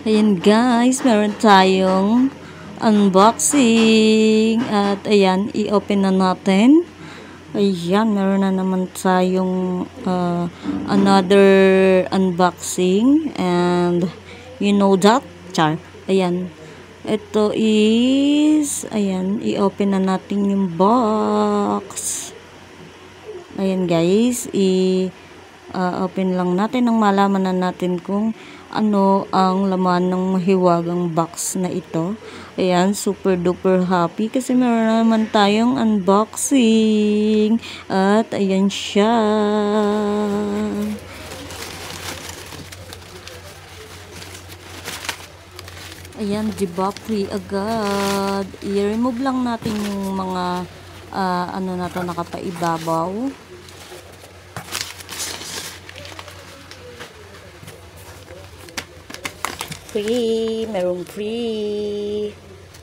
Ayan guys, meron tayong unboxing. At ayan, i-open na natin. Ayan, meron na naman tayong another unboxing. And you know that? Char. Ayan. Ito is, ayan, i-open na natin yung box. Ayan guys, open lang natin nang malaman na natin kung ano ang laman ng mahiwagang box na ito. Ayan, super duper happy kasi meron na naman tayong unboxing. At ayan siya. Ayan, diba? Free agad. I-remove lang natin yung mga ano na to nakapaibabaw. Free, merong free.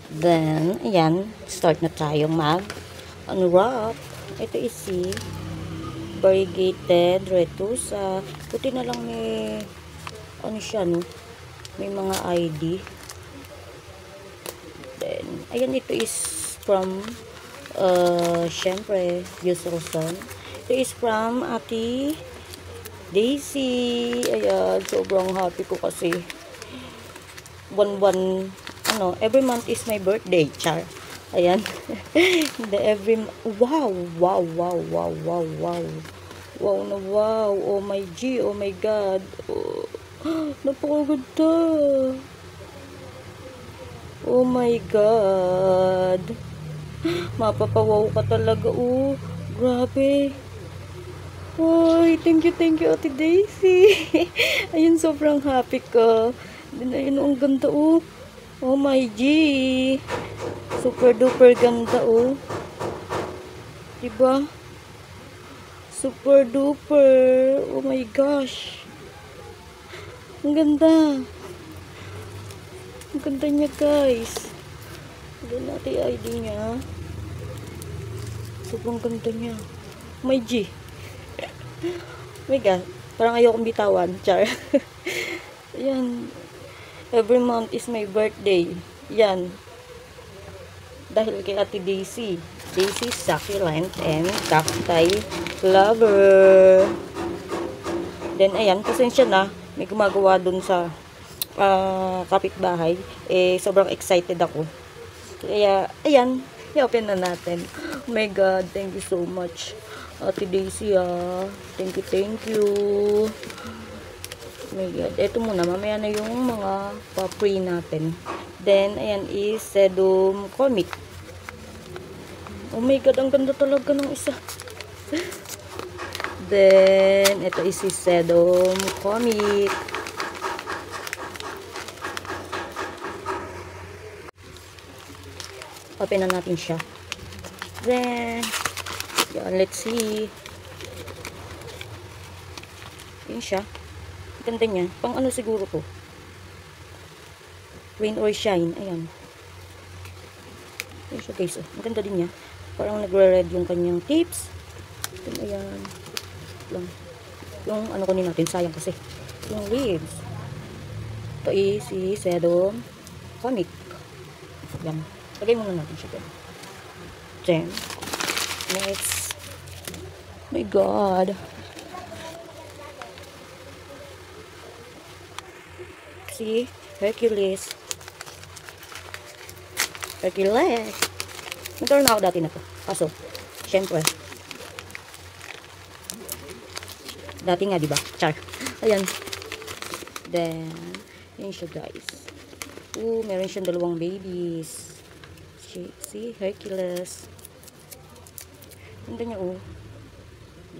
Then, ayan, start na tayong mag-unwrap. Ito is si variegated retusa. Puti na lang may, ano siya, no? May mga ID. Then, ayan, ito is from, syempre, Yusurson. Ito is from Ate Daisy. Ayan, sobrang happy ko kasi every month is my birthday, char. Ayan. Wow na wow. Oh my G, oh my God. Oh, napakaganda. Oh my God. Mapapawaw ka talaga, oh. Grabe. Oy, thank you, Ate Daisy. Ayun, sobrang happy ko. Ayun, ang ganda, oh. Oh my G. Super duper ganda, oh. Diba? Super duper. Oh my gosh. Ang ganda. Ang ganda niya, guys. Doon natin yung ID niya. Sobrang ganda niya. Oh my G. Oh my God. Parang ayokong bitawan. Char. Ayan. Every month is my birthday. Yan. Dahil kay Ate Daisy. Daisy Succulent and Cacti Lover. Then, ayan. Pasensya na. May gumagawa dun sa kapitbahay. Sobrang excited ako. Kaya, ayan. I-open na natin. Oh my God. Thank you so much. Ate Daisy, Thank you. Oh my God. Ito muna, mamaya na yung mga pa-pre natin. Then, ayan is Sedum Comic. Oh my God, ang ganda talaga ng isa. Then, ito is si Sedum Comic. Open na natin siya. Then, yan, let's see. Yan siya. Ganda niya. Pang ano siguro to? Rain or Shine. Ayan. Ayan siya guys. Ang ganda din niya. Parang nagre-red yung kanyang tips. Ayan. Lang. Yung ano kunin natin. Sayang kasi. Yung leaves. Ito is si Sedum Comic. Ayan. Lagay muna natin siya. Then, next. Oh my God. Si Hercules. Nagkaroon na ako dati na to. Kaso, syempre. Dati nga, diba? Char. Ayan. Then, yun siya guys. Meron siyang dalawang babies. Si Hercules. Ganda niya,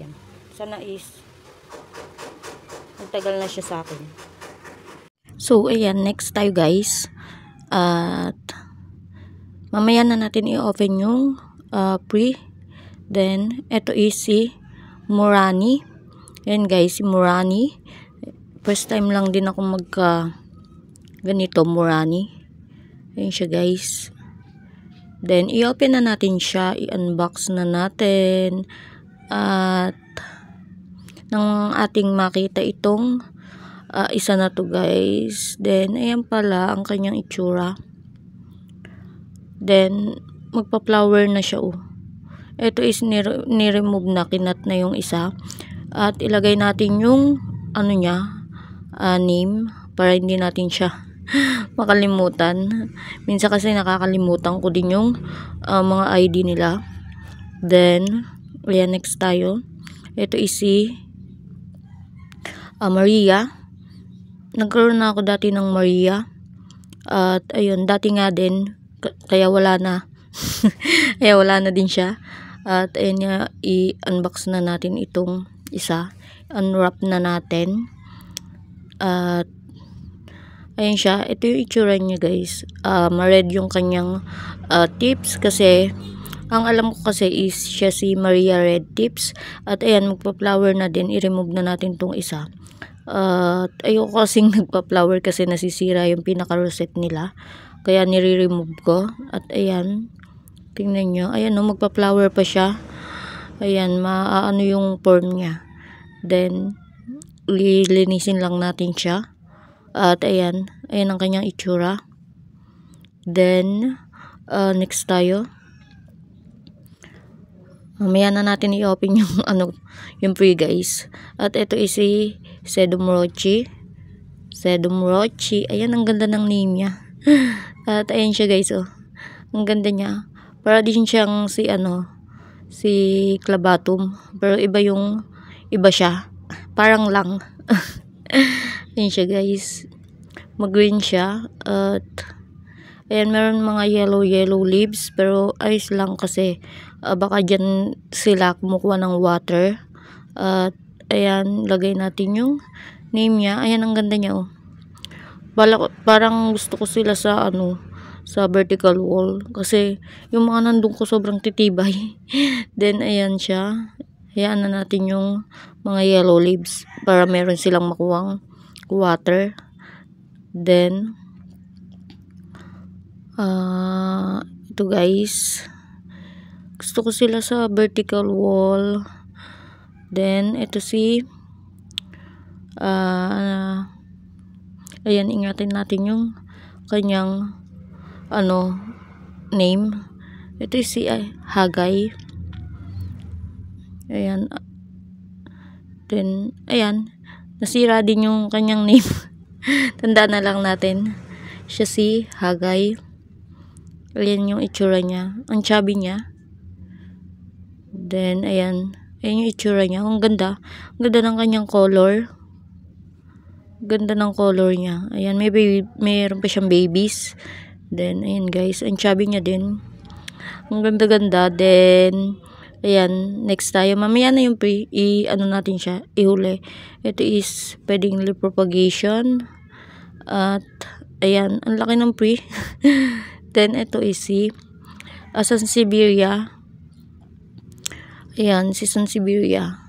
Yan. Sana is magtagal na siya sa akin. So, ayan, next tayo guys. At mamaya na natin i-open yung pre. Then, ito is si Murani. Ayan guys, si Murani. First time lang din ako ganito, Murani. Ayan siya guys. Then, i-open na natin siya. I-unbox na natin. At nang ating makita itong isa na to guys. Then ayan pala ang kanyang itsura. Then magpa-flower na siya oh. Ito is ni-remove na, kinat na yung isa. At ilagay natin yung ano niya, name, para hindi natin siya makalimutan. Minsan kasi nakakalimutan ko din yung mga ID nila. Then ayan, next tayo. Ito is si Maria. Nagkaroon na ako dati ng Maria. At ayun, dati nga din, kaya wala na. Kaya wala na din siya. At ayun nga, i-unbox na natin itong isa. Unwrap na natin. At ayun siya. Ito yung itsura niya guys. Ma-red yung kanyang tips kasi ang alam ko kasi is siya si Maria Red Tips. At ayan, magpa-flower na din. I-remove na natin tong isa. Ayoko kasing nagpa-flower kasi nasisira yung pinaka-rosette nila. Kaya nire-remove ko. At ayan, tingnan nyo. Ayan, no, magpa-flower pa siya. Ayan, maano yung form niya. Then, lilinisin lang natin siya. At ayan, ayan ang kanyang itsura. Then, next tayo. Mamaya na natin i-open yung yung pre guys. At ito is si Sedum Rochi. Sedum Rochi. Ayan, ang ganda ng name niya. At ayan siya guys, oh. Ang ganda niya. Para din siyang si si Clabatum, pero iba siya. Parang lang. Ayan siya guys. Mag-green siya. At ayan, meron mga yellow leaves, pero ayos lang kasi baka dyan sila kumukuha ng water. At ayan, lagay natin yung name niya. Ayan, ang ganda niya oh. Parang gusto ko sila sa sa vertical wall kasi yung mga nandun ko sobrang titibay. Then ayan siya. Hayaan na natin yung mga yellow leaves para meron silang makuwang water. Then ito guys, gusto ko sila sa vertical wall. Then ito si ayan, ingatan natin yung kanyang name. Ito si Hagay. Ayan. Then ayan, nasira din yung kanyang name. Tandaan na lang natin. Siya si Hagay. Ayan yung itsura niya. Ang chubby niya. Then ayan, ayan yung itsura niya. Ang ganda. Ang ganda ng kanyang color. Ganda ng color niya. Ayan, mayroon pa siyang babies. Then ayan guys, ang chubby niya din. Ang ganda-ganda. Then ayan, next tayo. Mamaya na yung natin siya, ihuli. Ito is pwedeng leaf propagation. At ayan, ang laki ng pre. Then ito is si Sansevieria. Ayan, si Sansevieria.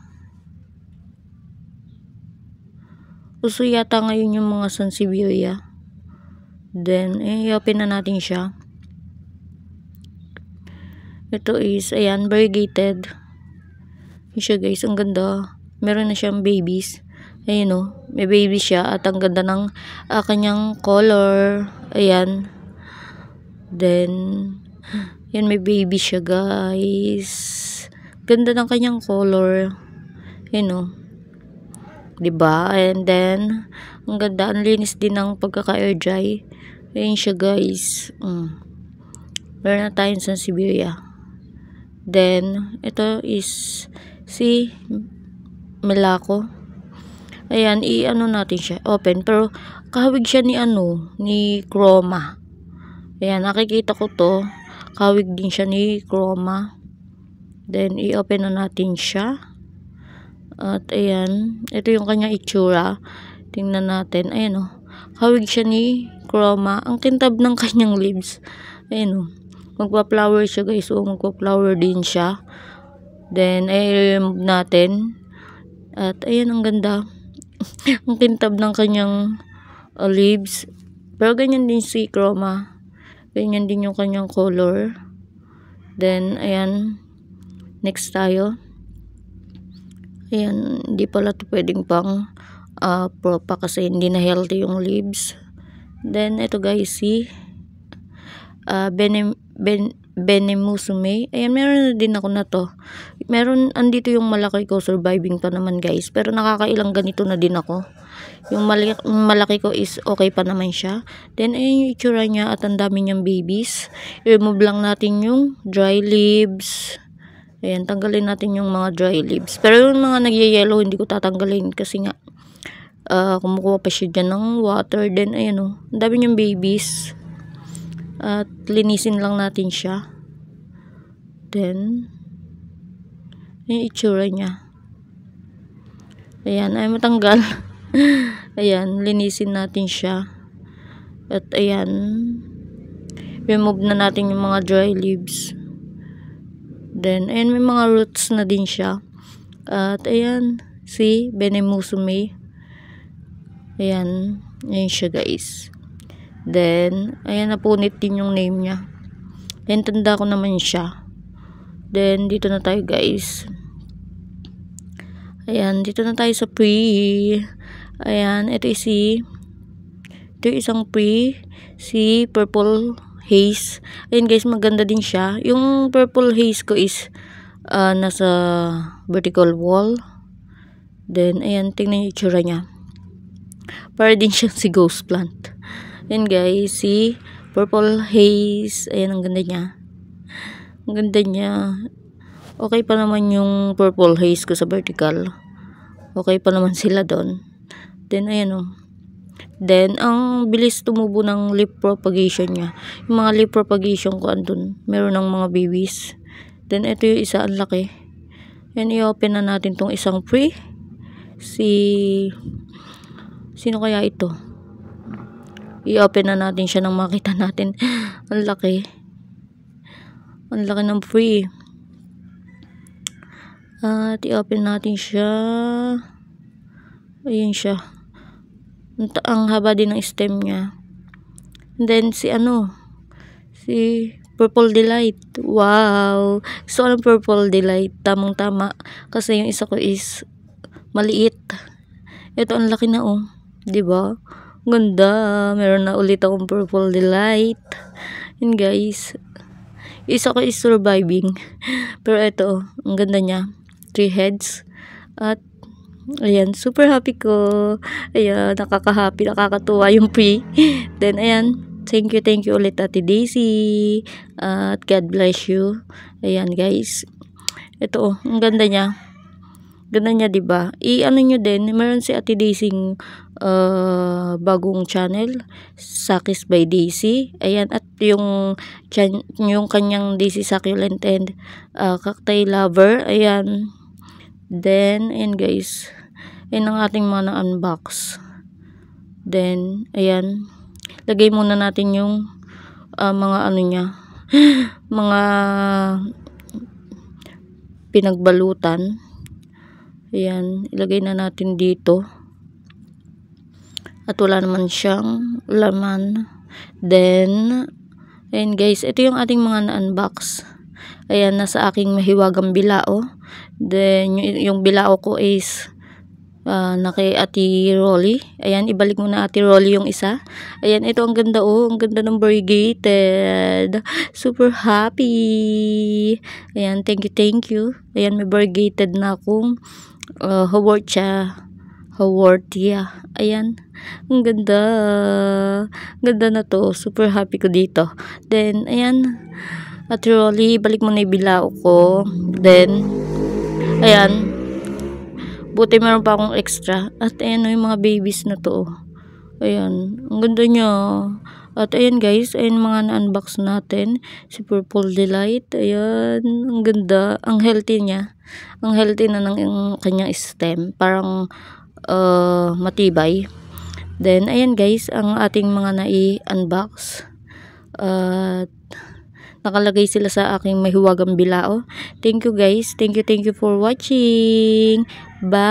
Uso yata ngayon yung mga Sansevieria. Then, i-open na natin siya. Ito is, ayan, variegated. Yun siya guys, ang ganda. Meron na siyang babies. Ayan o, may baby siya. At ang ganda ng kanyang color. Ayan. Then, yan, may baby siya guys. Ganda ng kanyang color. Ayan o. Diba? And then, ang ganda. Ang linis din ng pagkaka-air dry. Ayan siya guys. Meron na tayong Sansevieria. Then, ito is si Melako. Ayan, natin siya. Open. Pero, kahawig siya ni Chroma. Ayan, nakikita ko to. Kahawig din siya ni Chroma. Then, i-open na natin siya. At, ayan. Ito yung kanyang itsura. Tingnan natin. Ayan o. Kahawig siya ni Chroma. Ang kintab ng kanyang leaves. Ayan o. Magpa-flower siya guys. O, magpa-flower din siya. Then, i-remove natin. At, ayan, ang ganda. Ang kintab ng kanyang leaves. Pero, ganyan din si Chroma. Ganyan din yung kanyang color. Then, ayan. Next tayo. Ayan, hindi pala ito pwedeng pang pro pa kasi hindi na healthy yung leaves. Then ito guys, si Benemusume. Ayan, meron na din ako na to. Meron, andito yung malaki ko, surviving pa naman guys. Pero nakakailang ganito na din ako. Yung malaki ko is okay pa naman siya. Then ayun yung itsura niya at ang dami niyang babies. I-remove lang natin yung dry leaves. Ayan, tanggalin natin yung mga dry leaves. Pero yung mga nagyayellow, hindi ko tatanggalin kasi nga kumukuha pa siya dyan ng water. Then ayan o, ang dami niyang babies. At linisin lang natin siya. Then yung itsura niya. Ayan, ay matanggal. Ayan, linisin natin siya. At ayan, remove na natin yung mga dry leaves. Then ayan, may mga roots na din siya. At ayan, si Benemusume. Ayan, ayan siya guys. Then ayan, napunit din yung name niya. Then tanda ko naman siya. Then dito na tayo guys. Ayan, dito na tayo sa pre. Ayan, ito yung isang pre, si Purple Haze. Ayan guys, maganda din siya. Yung Purple Haze ko is nasa vertical wall. Then ayan, tingnan yung itsura niya. Para din siya si Ghost Plant. Ayan guys, si Purple Haze. Ayan, ang ganda niya. Ang ganda niya. Okay pa naman yung Purple Haze ko sa vertical. Okay pa naman sila doon. Then ayan o. Then ang bilis tumubo ng leaf propagation niya. Yung mga leaf propagation ko andun, meron ng mga babies. Then ito yung isa, ang laki. Yan, i-open na natin tong isang pre. Sino kaya ito? I-open na natin siya nang makita natin. Ang laki. Ang laki ng pre. At i-open natin siya. Ayan siya. Ang haba din ng stem niya. And then si Purple Delight. Wow, gusto ko ng Purple Delight, tamang tama kasi yung isa ko is maliit. Ito ang laki na oh, diba? Ganda. Meron na ulit akong Purple Delight. And guys, isa ko is surviving. Pero ito, ang ganda niya. 3 heads. At ayan, super happy ko. Ayan, nakaka-happy, nakakatuwa yung pre. Then ayan, thank you ulit Ate Daisy. At God bless you. Ayan guys. Ito oh, ang ganda niya. Ganda niya, diba? I-ano nyo din, meron si Ate Daisy bagong channel, Sakis by Daisy. Ayan, at yung kanyang Daisy Succulent and Cacti Lover. Ayan. Then, ayan guys. Ayan ang ating mga na-unbox. Then, ayan. Lagay muna natin yung mga ano niya. Mga pinagbalutan. Ayan. Ilagay na natin dito. At wala naman siyang laman. Then, ayan guys. Ito yung ating mga na-unbox. Ayan, nasa aking mahiwagang bilao. Then, yung bilao ko is na kay Ate Rolly. Ayan, ibalik mo na Ate Rolly yung isa. Ayan, ito ang ganda oh. Ang ganda ng variegated. Super happy. Ayan, thank you. Ayan, may variegated na akong Haworthia. Ayan, ang ganda. Ganda na to. Super happy ko dito. Then, ayan, Ate Rolly, balik mo na yung bilao ko. Then, ayan, buti meron pa akong extra. At ayan yung mga babies na to. Ayan, ang ganda niya. At ayan guys, ayan mga na-unbox natin. Si Purple Delight. Ayan, ang ganda. Ang healthy niya. Ang healthy na ng kanyang stem. Parang matibay. Then, ayan guys, ang ating mga nai-unbox. At nakalagay sila sa aking mahiwagang bilao. Thank you guys. Thank you for watching. Bye.